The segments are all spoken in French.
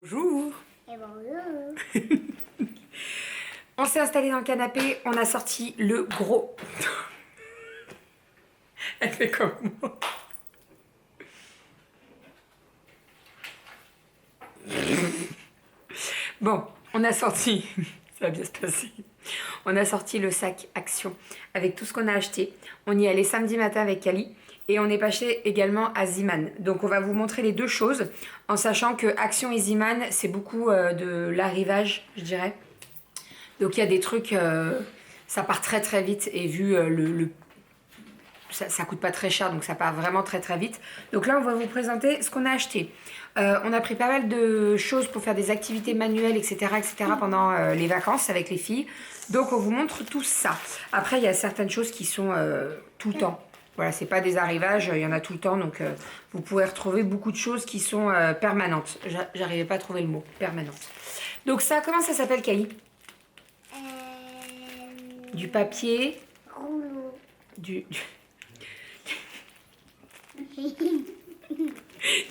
Bonjour. Et bonjour. On s'est installé dans le canapé, on a sorti le gros. Elle fait comme moi. Bon, on a sorti, ça va bien se passer. On a sorti le sac Action avec tout ce qu'on a acheté. On y est allé samedi matin avec Kali et on est passé également à Ziman. Donc on va vous montrer les deux choses en sachant que Action et Ziman c'est beaucoup de l'arrivage, je dirais. Donc il y a des trucs, ça part très très vite et vu ça coûte pas très cher, donc ça part vraiment très très vite. Donc là, on va vous présenter ce qu'on a acheté. On a pris pas mal de choses pour faire des activités manuelles, etc. pendant les vacances avec les filles. Donc on vous montre tout ça. Après, il y a certaines choses qui sont tout le temps. Voilà, c'est pas des arrivages, il y en a tout le temps. Donc vous pourrez retrouver beaucoup de choses qui sont permanentes. J'arrivais pas à trouver le mot, permanente. Donc ça, comment ça s'appelle, Kali? Du papier. Rouleau.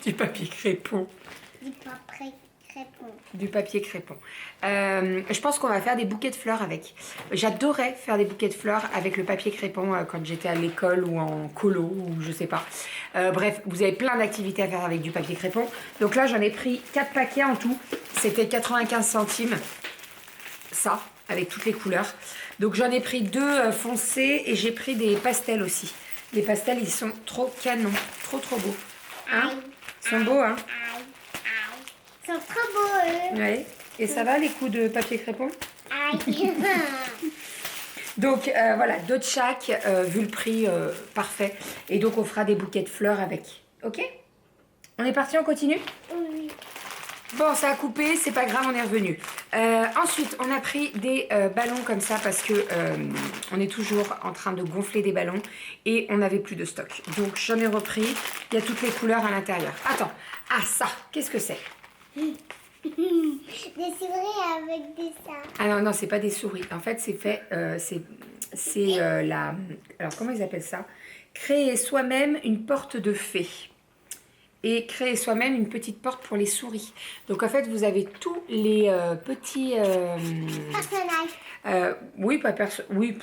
Du papier crépon. Du papier crépon. Du papier crépon. Je pense qu'on va faire des bouquets de fleurs avec. J'adorais faire des bouquets de fleurs avec le papier crépon quand j'étais à l'école ou en colo ou je sais pas. Bref, vous avez plein d'activités à faire avec du papier crépon. Donc là, j'en ai pris 4 paquets en tout. C'était 95 centimes. Ça, avec toutes les couleurs. Donc j'en ai pris 2 foncés et j'ai pris des pastels aussi. Les pastels, ils sont trop canons. Trop beaux. Hein? Ils sont beaux, hein? Ils sont trop beaux, eux. Ouais. Et ça va les coups de papier crépon? Aïe. Donc voilà, 2 de chaque, vu le prix, parfait. Et donc on fera des bouquets de fleurs avec. Ok? On est parti, on continue? Oui. Bon, ça a coupé, c'est pas grave, on est revenu. Ensuite, on a pris des ballons comme ça parce que on est toujours en train de gonfler des ballons et on n'avait plus de stock. Donc j'en ai repris, il y a toutes les couleurs à l'intérieur. Attends, ah ça, qu'est-ce que c'est? Des souris avec des ça. Ah non, non, c'est pas des souris. En fait, c'est fait, la... Alors, comment ils appellent ça? Créer soi-même une porte de fée. Et créer soi-même une petite porte pour les souris. Donc, en fait, vous avez tous les petits... Personnage. oui, pas personne... Oui,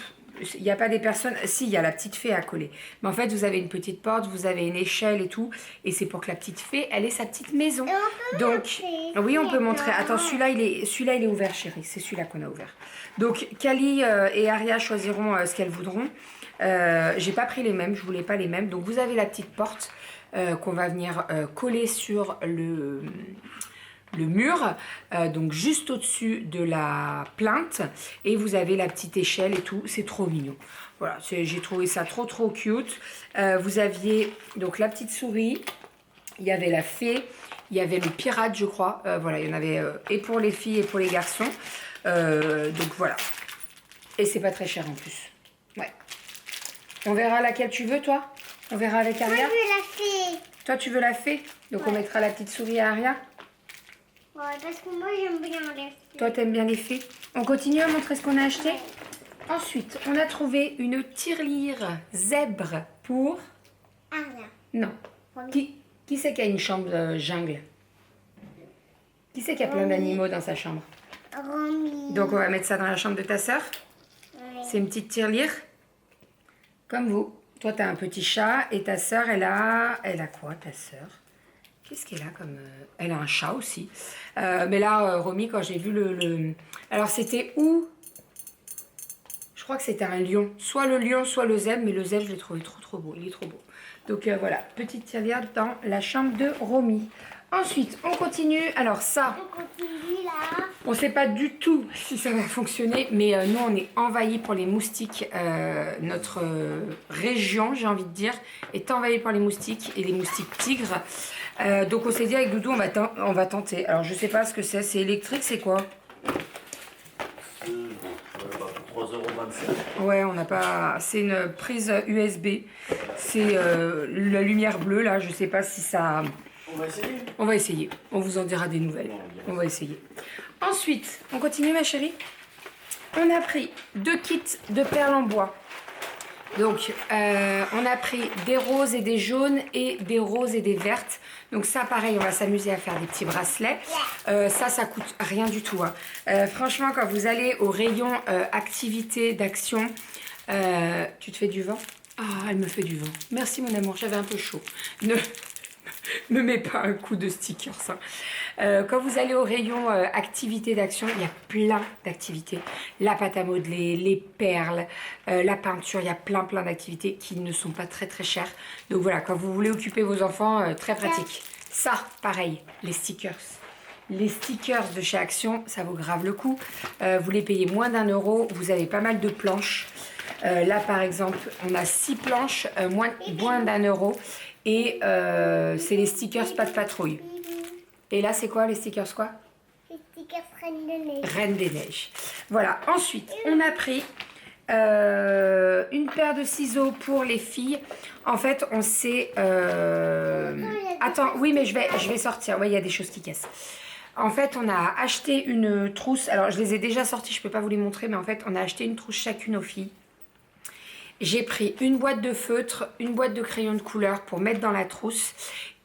il n'y a pas des personnes... Si, il y a la petite fée à coller. Mais en fait, vous avez une petite porte, vous avez une échelle et tout. Et c'est pour que la petite fée, elle ait sa petite maison. Et on peut Donc, montrer. oui, on peut montrer. Attends. Attends, celui-là, il est ouvert, chérie. C'est celui-là qu'on a ouvert. Donc, Kali et Aria choisiront ce qu'elles voudront. J'ai pas pris les mêmes, je voulais pas les mêmes. Donc, vous avez la petite porte qu'on va venir coller sur le mur, donc juste au-dessus de la plinthe, et vous avez la petite échelle et tout, c'est trop mignon. Voilà, j'ai trouvé ça trop cute. Vous aviez donc la petite souris, il y avait la fée, il y avait le pirate je crois, voilà, il y en avait et pour les filles et pour les garçons, donc voilà, et c'est pas très cher en plus. Ouais. On verra laquelle tu veux toi? On verra avec Moi, Aria? je veux la fée. Toi tu veux la fée? Donc on mettra la petite souris à Aria? Ouais, parce que moi, j'aime bien les fées. Toi, t'aimes bien les fées? On continue à montrer ce qu'on a acheté? Ensuite, on a trouvé une tirelire zèbre pour... Ah, là. Non. Romy. Qui c'est qui a une chambre jungle? Qui c'est qui a plein Romy. d'animaux dans sa chambre? Romy. Donc, on va mettre ça dans la chambre de ta sœur. Oui. C'est une petite tirelire. Comme vous. Toi, t'as un petit chat et ta sœur, elle a quoi, ta sœur? Qu'est-ce qu'elle a comme... Elle a un chat aussi. Mais là, Romy, quand j'ai vu le... Alors, c'était où? Je crois que c'était un lion. Soit le lion, soit le zèbre. Mais le zèbre, je l'ai trouvé trop beau. Il est trop beau. Donc, voilà. Petite tirelire dans la chambre de Romy. Ensuite, on continue. Alors, ça... On continue là. On ne sait pas du tout si ça va fonctionner. Mais nous, on est envahis pour les moustiques. Notre région, j'ai envie de dire, est envahie par les moustiques. Et les moustiques tigres. Donc on s'est dit avec Doudou on va tenter. Alors je sais pas ce que c'est électrique, c'est quoi? 3,25 €. Ouais, on n'a pas... C'est une prise USB. C'est la lumière bleue là, je sais pas si ça... On va essayer. On va essayer, on vous en dira des nouvelles. On va essayer. Ensuite, on continue ma chérie. On a pris 2 kits de perles en bois. Donc, on a pris des roses et des jaunes et des roses et des vertes. Donc ça, pareil, on va s'amuser à faire des petits bracelets. Ça coûte rien du tout. Hein. Franchement, quand vous allez au rayon activité d'action, tu te fais du vent? Ah, elle me fait du vent. Merci mon amour, j'avais un peu chaud. Ne me mets pas un coup de sticker, ça. Quand vous allez au rayon activité d'action, il y a plein d'activités. La pâte à modeler, les perles, la peinture, il y a plein d'activités qui ne sont pas très chères. Donc voilà, quand vous voulez occuper vos enfants, très pratique. Ça, pareil, les stickers. Les stickers de chez Action, ça vaut grave le coup. Vous les payez moins d'1 €. Vous avez pas mal de planches. Là, par exemple, on a 6 planches, moins d'1 €. Et c'est les stickers pas de patrouille. Et là, c'est quoi les stickers quoi? Les stickers Reine des Neiges. Reine des Neiges. Voilà. Ensuite, on a pris une paire de ciseaux pour les filles. En fait, on s'est... Attends, oui, mais je vais sortir. Oui, il y a des choses qui cassent. En fait, on a acheté une trousse. Alors, je les ai déjà sorties, je ne peux pas vous les montrer, mais en fait, on a acheté une trousse chacune aux filles. J'ai pris une boîte de feutre, une boîte de crayons de couleur pour mettre dans la trousse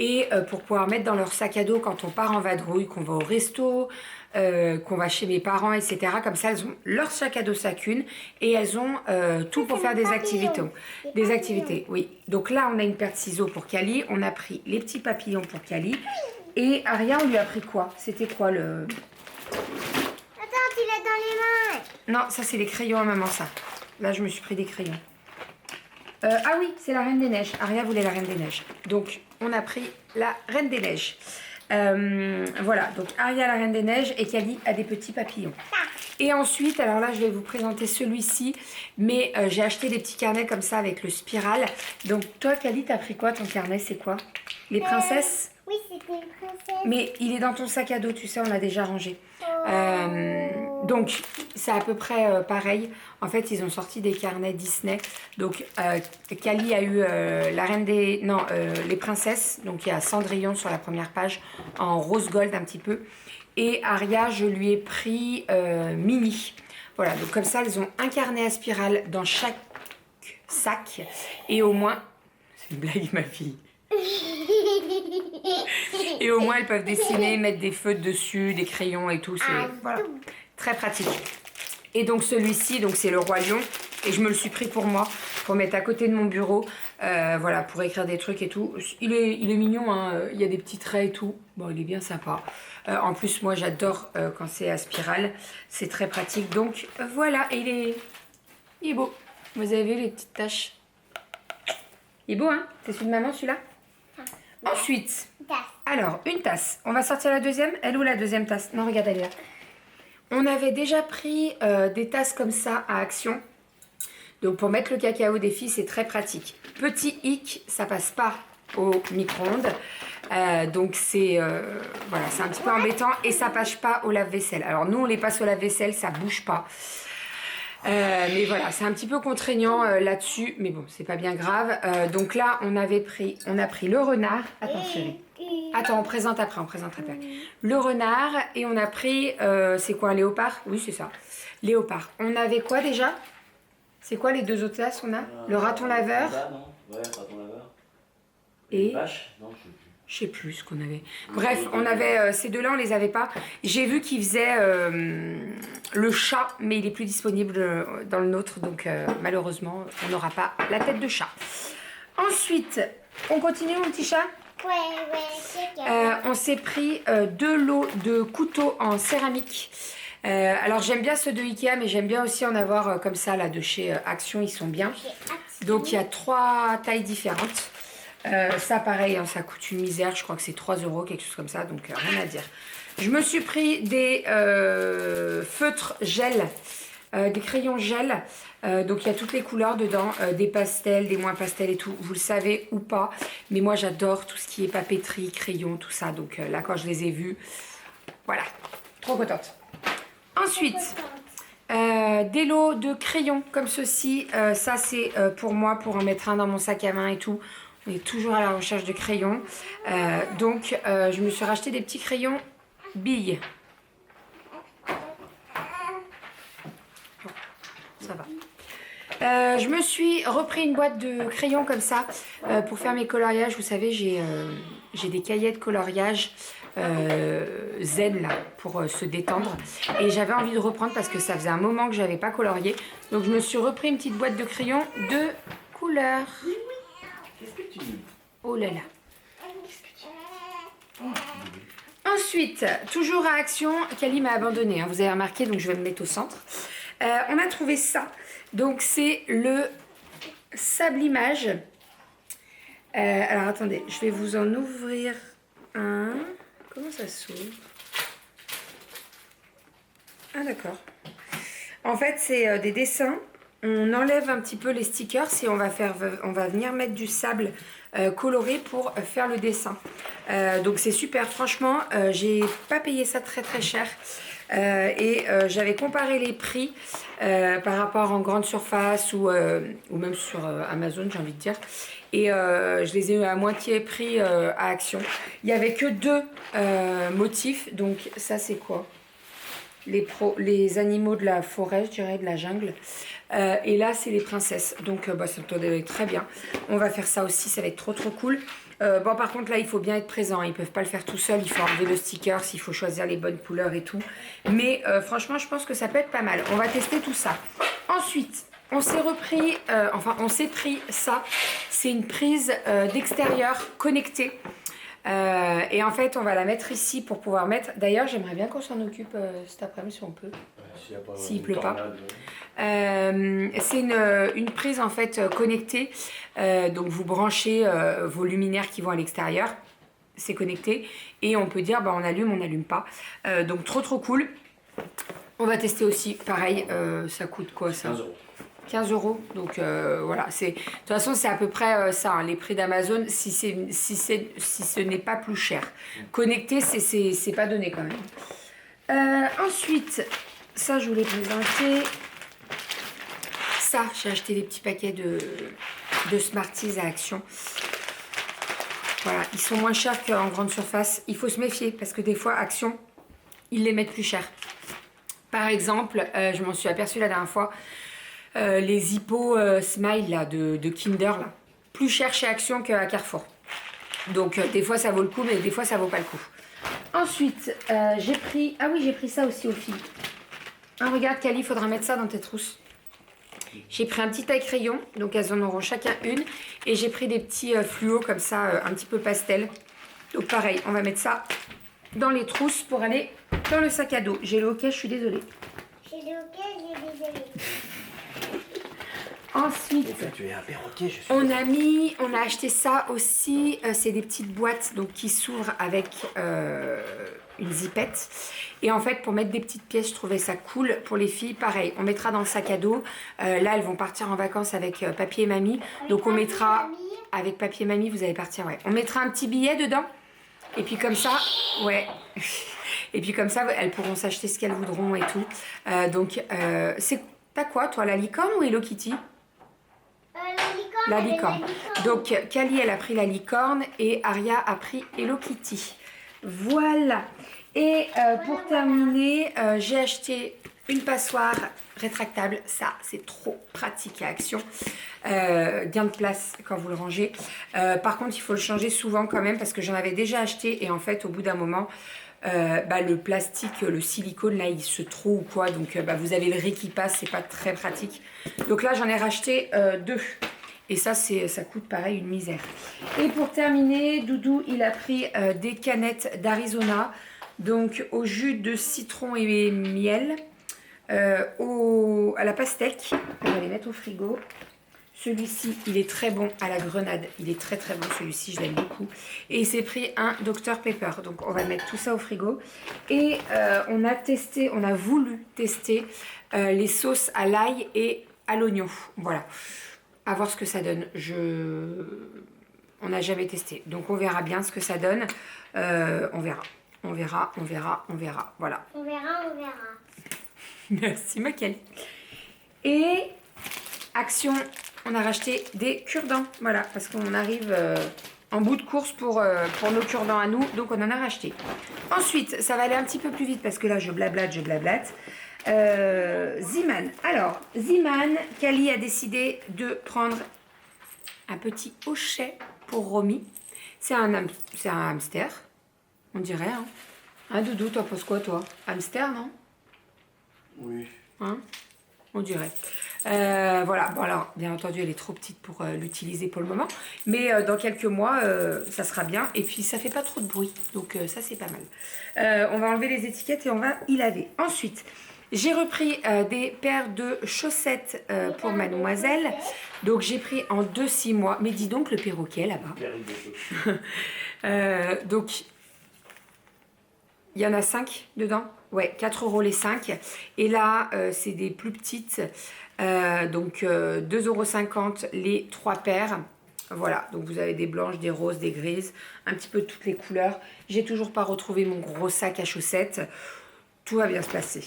et pour pouvoir mettre dans leur sac à dos quand on part en vadrouille, qu'on va au resto, qu'on va chez mes parents, etc. Comme ça, elles ont leur sac à dos chacune et elles ont tout pour faire des activités. Des activités, oui. Donc là, on a une paire de ciseaux pour Kali. On a pris les petits papillons pour Kali. Et Aria, on lui a pris quoi? C'était quoi le... Attends, tu l'as dans les mains. Non, ça, c'est les crayons à maman, ça. Là, je me suis pris des crayons. Ah oui, c'est la Reine des Neiges. Aria voulait la Reine des Neiges. Donc, on a pris la Reine des Neiges. Voilà, donc Aria la Reine des Neiges et Kali a des petits papillons. Et ensuite, alors là, je vais vous présenter celui-ci. Mais j'ai acheté des petits carnets comme ça avec le spiral. Donc, toi, Kali, t'as pris quoi ton carnet? C'est quoi? Les princesses? Oui, c'était une princesse. Mais il est dans ton sac à dos, tu sais, on l'a déjà rangé. Donc, c'est à peu près pareil. En fait, ils ont sorti des carnets Disney. Donc, Kali a eu la reine des... Non, les princesses. Donc, il y a Cendrillon sur la première page, en rose gold un petit peu. Et Aria, je lui ai pris Mini. Voilà, donc comme ça, elles ont un carnet à spirale dans chaque sac. Et au moins... C'est une blague, ma fille. Et au moins elles peuvent dessiner, mettre des feutres dessus, des crayons et tout, c'est voilà, très pratique. Et donc celui-ci, donc c'est le Roi Lion et je me le suis pris pour moi, pour mettre à côté de mon bureau, voilà, pour écrire des trucs et tout. Il est mignon, hein, il y a des petits traits et tout, bon il est bien sympa. En plus moi j'adore quand c'est à spirale, c'est très pratique, donc voilà, et il est beau. Vous avez vu les petites taches? Il est beau hein, c'est celui de maman celui-là? Ensuite, alors, une tasse. On va sortir la deuxième. Elle est où la deuxième tasse? Non, regarde, elle est là. On avait déjà pris des tasses comme ça à Action. Donc, pour mettre le cacao des filles, c'est très pratique. Petit hic, ça passe pas au micro-ondes. Donc, c'est voilà, c'est un petit peu embêtant. Et ça passe pas au lave-vaisselle. Alors, nous, on les passe au lave-vaisselle, ça bouge pas. Mais voilà, c'est un petit peu contraignant là-dessus, mais bon, c'est pas bien grave. Donc là, on a pris le renard. Attends, chérie. Attends, on présente après. Le renard et on a pris, c'est quoi, un léopard? Oui, c'est ça. Léopard. On avait quoi déjà? C'est quoi les deux autres tasses on a? Le raton laveur. Ouais, raton laveur. Et vache? Non, je sais plus. Je sais plus ce qu'on avait. Bref, on avait ces deux-là, on les avait pas. J'ai vu qu'ils faisaient le chat, mais il est plus disponible dans le nôtre, donc malheureusement, on n'aura pas la tête de chat. Ensuite, on continue mon petit chat? Ouais, on s'est pris 2 lots de couteaux en céramique. Alors j'aime bien ceux de Ikea, mais j'aime bien aussi en avoir comme ça là de chez Action, ils sont bien. Donc il y a 3 tailles différentes. Ça pareil, hein, ça coûte une misère, je crois que c'est 3 €, quelque chose comme ça, donc rien à dire. Je me suis pris des feutres gel, des crayons gel, donc il y a toutes les couleurs dedans, des pastels, des moins pastels et tout, vous le savez ou pas, mais moi j'adore tout ce qui est papeterie, crayon, tout ça, donc là quand je les ai vus, voilà, trop contente. Ensuite, des lots de crayons comme ceci, ça c'est pour moi, pour en mettre un dans mon sac à main et tout. On est toujours à la recherche de crayons. Donc, je me suis racheté des petits crayons billes. Bon, ça va. Je me suis repris une boîte de crayons comme ça pour faire mes coloriages. Vous savez, j'ai J'ai des cahiers de coloriage zen là pour se détendre. Et j'avais envie de reprendre parce que ça faisait un moment que j'avais pas colorié. Donc je me suis repris une petite boîte de crayons de couleurs. Qu'est-ce que tu dis? Oh là là. Ensuite, toujours à Action, Cali m'a abandonné, hein, vous avez remarqué, donc je vais me mettre au centre. On a trouvé ça. Donc c'est le Sablimage. Alors attendez, je vais vous en ouvrir un. Comment ça s'ouvre? Ah d'accord. En fait c'est des dessins. On enlève un petit peu les stickers et on va venir mettre du sable coloré pour faire le dessin. Donc c'est super, franchement, j'ai pas payé ça très très cher. J'avais comparé les prix par rapport en grande surface ou même sur Amazon, j'ai envie de dire. Et je les ai eu à moitié prix à Action. Il n'y avait que 2 motifs. Donc ça c'est quoi? Les animaux de la forêt, je dirais, de la jungle. Et là, c'est les princesses. Donc, ça me donne très bien. On va faire ça aussi, ça va être trop trop cool. Bon, par contre, là, il faut bien être présent. Ils peuvent pas le faire tout seul. Il faut enlever le sticker, il faut choisir les bonnes couleurs et tout. Mais franchement, je pense que ça peut être pas mal. On va tester tout ça. Ensuite, on s'est repris, on s'est pris ça. C'est une prise d'extérieur connectée. Et en fait, on va la mettre ici pour pouvoir mettre. D'ailleurs, j'aimerais bien qu'on s'en occupe cet après-midi si on peut. S'il pleut pas. C'est une prise en fait connectée. Donc vous branchez vos luminaires qui vont à l'extérieur. C'est connecté. Et on peut dire on allume, on n'allume pas. Donc trop trop cool. On va tester aussi. Pareil, ça coûte quoi ça? 15 €. 15 €. Donc voilà, de toute façon c'est à peu près ça, hein, les prix d'Amazon, si ce n'est pas plus cher. Connecté, c'est pas donné quand même. Ensuite, ça je voulais présenter. Ça, j'ai acheté des petits paquets de Smarties à Action. Voilà, ils sont moins chers qu'en grande surface. Il faut se méfier parce que des fois, Action, ils les mettent plus cher. Par exemple, je m'en suis aperçue la dernière fois, les Hippo Smile là, de Kinder, là, plus cher chez Action qu'à Carrefour. Donc des fois ça vaut le coup, mais des fois ça vaut pas le coup. Ensuite, j'ai pris... Ah oui, j'ai pris ça aussi aux filles. Ah, regarde, Cali, il faudra mettre ça dans tes trousses. J'ai pris un petit taille-crayon, donc elles en auront chacun une. Et j'ai pris des petits fluos comme ça, un petit peu pastel. Donc pareil, on va mettre ça dans les trousses pour aller dans le sac à dos. J'ai le hockey, je suis désolée. J'ai le hockey, j'ai désolé. Ensuite, Tu es un perroquet, je suis. on a acheté ça aussi. C'est des petites boîtes donc, qui s'ouvrent avec une zipette. Et en fait, pour mettre des petites pièces, je trouvais ça cool. Pour les filles, pareil, on mettra dans le sac à dos. Là, elles vont partir en vacances avec papy et mamie. Donc on mettra, avec papy et mamie, vous allez partir, ouais. On mettra un petit billet dedans. Et puis comme ça, ouais. Et puis comme ça, elles pourront s'acheter ce qu'elles voudront et tout. T'as quoi, toi, la licorne ou Hello Kitty? La licorne. Donc, Cali, elle a pris la licorne et Aria a pris Hello Kitty. Voilà. Et pour terminer, j'ai acheté une passoire rétractable. Ça, c'est trop pratique à Action. Gain de place quand vous le rangez. Par contre, il faut le changer souvent quand même parce que j'en avais déjà acheté. Et en fait, au bout d'un moment, le plastique, le silicone, là, il se trouve ou quoi. Donc, vous avez le riz qui passe. C'est pas très pratique. Donc là, j'en ai racheté 2. Et ça, ça coûte pareil une misère. Et pour terminer, Doudou, il a pris des canettes d'Arizona. Donc au jus de citron et miel. À la pastèque. On va les mettre au frigo. Celui-ci, il est très bon à la grenade. Il est très très bon celui-ci, je l'aime beaucoup. Et il s'est pris un Dr Pepper. Donc on va mettre tout ça au frigo. Et on a voulu tester les sauces à l'ail et à l'oignon. Voilà. À voir ce que ça donne. On n'a jamais testé. Donc on verra bien ce que ça donne. On verra. On verra. Voilà. On verra. Merci Magali. Et Action, on a racheté des cure-dents. Voilà, parce qu'on arrive en bout de course pour nos cure-dents à nous. Donc on en a racheté. Ensuite, ça va aller un petit peu plus vite parce que là je blablate. Ziman. Alors, Ziman, Cali a décidé de prendre un petit hochet pour Romy. C'est un hamster, on dirait. Hein. Hein, Doudou, t'en penses quoi, toi? Hamster, non? Oui. Hein? On dirait. Voilà, bon alors, bien entendu, elle est trop petite pour l'utiliser pour le moment. Mais dans quelques mois, ça sera bien. Et puis, ça fait pas trop de bruit. Donc, ça, c'est pas mal. On va enlever les étiquettes et on va y laver. Ensuite, j'ai repris des paires de chaussettes pour mademoiselle. Donc, j'ai pris en 2-6 mois. Mais dis donc, le perroquet, là-bas. Donc, il y en a 5 dedans. Ouais, 4 € les 5. Et là, c'est des plus petites. Donc, 2,50 € les 3 paires. Voilà, donc vous avez des blanches, des roses, des grises, un petit peu de toutes les couleurs. J'ai toujours pas retrouvé mon gros sac à chaussettes. Tout va bien se passer.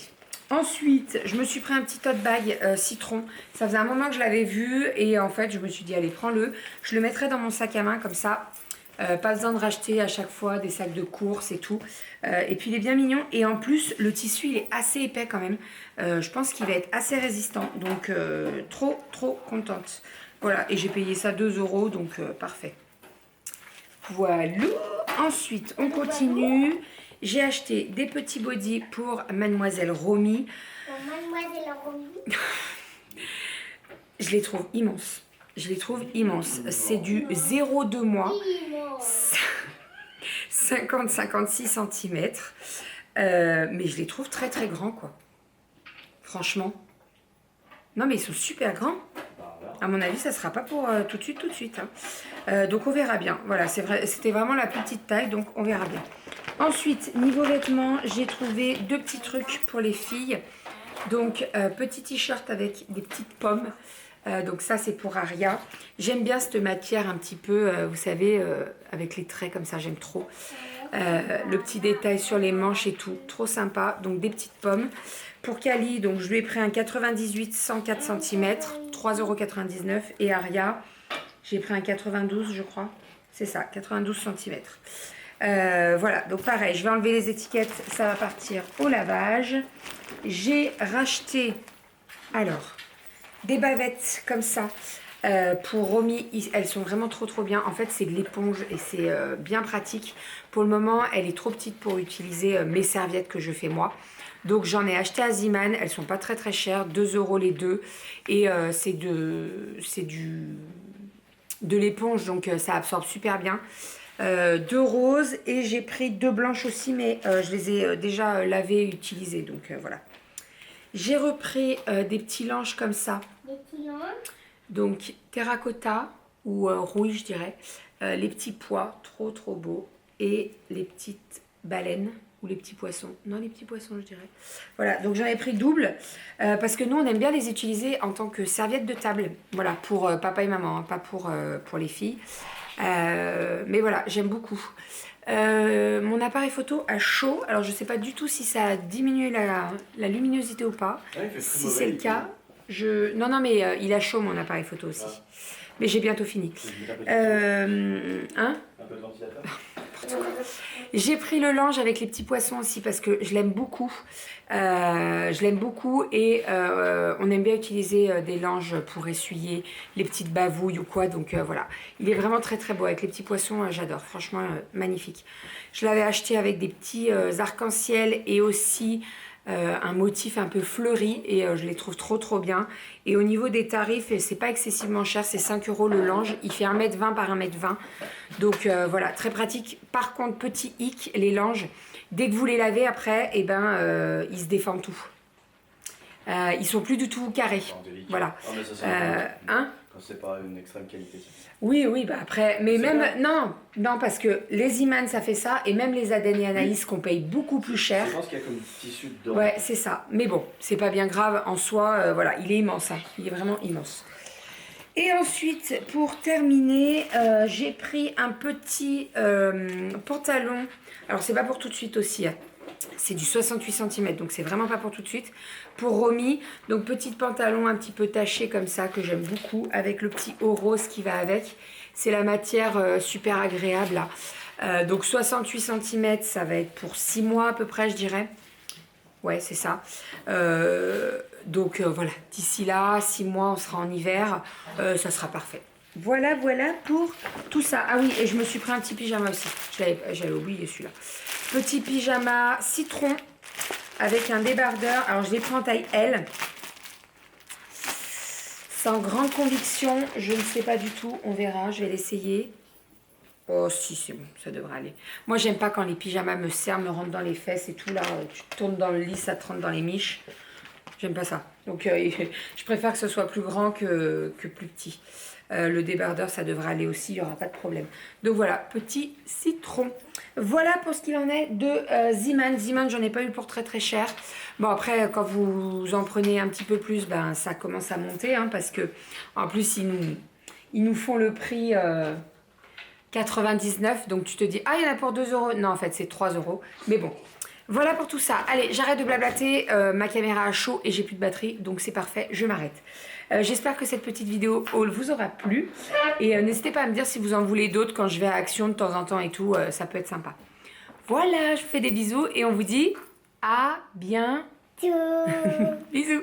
Ensuite, je me suis pris un petit tote bag citron. Ça faisait un moment que je l'avais vu et en fait, je me suis dit, allez, prends-le. Je le mettrai dans mon sac à main comme ça. Pas besoin de racheter à chaque fois des sacs de course et tout. Et puis il est bien mignon. Et en plus, le tissu, il est assez épais quand même. Je pense qu'il va être assez résistant. Donc, trop contente. Voilà, et j'ai payé ça 2 €, donc parfait. Voilà. Ensuite, on continue. J'ai acheté des petits bodys pour Mademoiselle Romy. Pour Mademoiselle Romy. Je les trouve immenses. Je les trouve immenses. C'est du 0,2 mois. 50-56 cm. Mais je les trouve très très grands, quoi. Franchement. Non, mais ils sont super grands. À mon avis, ça ne sera pas pour tout de suite. Hein. Donc, on verra bien. Voilà, c'était vraiment la petite taille, donc on verra bien. Ensuite, niveau vêtements, j'ai trouvé 2 petits trucs pour les filles. Donc, petit t-shirt avec des petites pommes. Donc ça, c'est pour Aria. J'aime bien cette matière un petit peu, vous savez, avec les traits comme ça, j'aime trop. Le petit détail sur les manches et tout, trop sympa. Donc des petites pommes. Pour Kali, donc je lui ai pris un 98 104 cm, 3,99 €. Et Aria, j'ai pris un 92, je crois. C'est ça, 92 cm. Voilà, donc pareil, je vais enlever les étiquettes, ça va partir au lavage. J'ai racheté, alors, des bavettes comme ça pour Romy. Elles sont vraiment trop bien. En fait, c'est de l'éponge et c'est bien pratique. Pour le moment, elle est trop petite pour utiliser mes serviettes que je fais moi. Donc, j'en ai acheté à Ziman. Elles sont pas très chères, 2 € les deux. Et c'est de l'éponge, donc ça absorbe super bien. 2 roses et j'ai pris 2 blanches aussi, mais je les ai déjà lavées et utilisées. Donc, voilà. J'ai repris des petits langes comme ça. Des petits langes. Donc terracotta ou rouille, je dirais. Les petits pois, trop beaux. Et les petites baleines ou les petits poissons. Non, les petits poissons, je dirais. Voilà, donc j'en ai pris double. Parce que nous, on aime bien les utiliser en tant que serviette de table. Voilà, pour papa et maman, hein, pas pour les filles. Mais voilà, j'aime beaucoup. Mon appareil photo a chaud. Alors je sais pas du tout si ça a diminué la luminosité ou pas. Si c'est le cas, non mais il a chaud mon appareil photo aussi. Mais j'ai bientôt fini. Hein? Un peu de ventilateur. J'ai pris le lange avec les petits poissons aussi parce que je l'aime beaucoup. Je l'aime beaucoup et on aime bien utiliser des langes pour essuyer les petites bavouilles ou quoi. Donc voilà, il est vraiment très beau avec les petits poissons. J'adore, franchement magnifique. Je l'avais acheté avec des petits arcs-en-ciel et aussi un motif un peu fleuri et je les trouve trop bien. Et au niveau des tarifs, c'est pas excessivement cher, c'est 5 € le lange. Il fait 1,20 m par 1,20 m. Donc voilà, très pratique. Par contre, petit hic, les langes, dès que vous les lavez après, eh ben, ils se déforment tout. Ils sont plus du tout carrés. Voilà. Ah, mais ça, Hein? quand c'est pas une extrême qualité. Oui, bah après, mais même, bien. non, parce que les Iman, ça fait ça, et même les Aden et Anaïs qu'on paye beaucoup plus cher. Je pense qu'il y a comme du tissu dedans. Ouais, c'est ça. Mais bon, c'est pas bien grave en soi, voilà, il est immense, hein. Il est vraiment immense. Et ensuite, pour terminer, j'ai pris un petit pantalon. Alors, c'est pas pour tout de suite aussi, hein. C'est du 68 cm, donc c'est vraiment pas pour tout de suite. Pour Romy, donc petit pantalon un petit peu taché comme ça, que j'aime beaucoup, avec le petit haut rose qui va avec. C'est la matière super agréable là. Donc 68 cm, ça va être pour 6 mois à peu près, je dirais. Ouais, c'est ça. Donc voilà, d'ici là, 6 mois, on sera en hiver, ça sera parfait. Voilà, voilà pour tout ça. Ah oui, et je me suis pris un petit pyjama aussi. J'avais oublié celui-là. Petit pyjama citron avec un débardeur. Alors, je l'ai pris en taille L. Sans grande conviction, je ne sais pas du tout. On verra, je vais l'essayer. Oh si, c'est bon, ça devrait aller. Moi, j'aime pas quand les pyjamas me serrent, me rentrent dans les fesses et tout. Là, tu tournes dans le lit, ça te rentre dans les miches. J'aime pas ça. Donc, je préfère que ce soit plus grand que plus petit. Le débardeur, ça devrait aller aussi, il n'y aura pas de problème. Donc voilà, petit citron. Voilà pour ce qu'il en est de Zeeman. Zeeman, j'en ai pas eu pour très très cher. Bon, après, quand vous en prenez un petit peu plus, ben, ça commence à monter. Hein, parce que en plus, ils nous font le prix 99. Donc tu te dis, ah, il y en a pour 2 €. Non, en fait, c'est 3 €. Mais bon. Voilà pour tout ça. Allez, j'arrête de blablater. Ma caméra a chaud et j'ai plus de batterie. Donc c'est parfait, je m'arrête. J'espère que cette petite vidéo haul vous aura plu. Et n'hésitez pas à me dire si vous en voulez d'autres quand je vais à Action de temps en temps et tout. Ça peut être sympa. Voilà, je vous fais des bisous et on vous dit à bientôt. Bisous.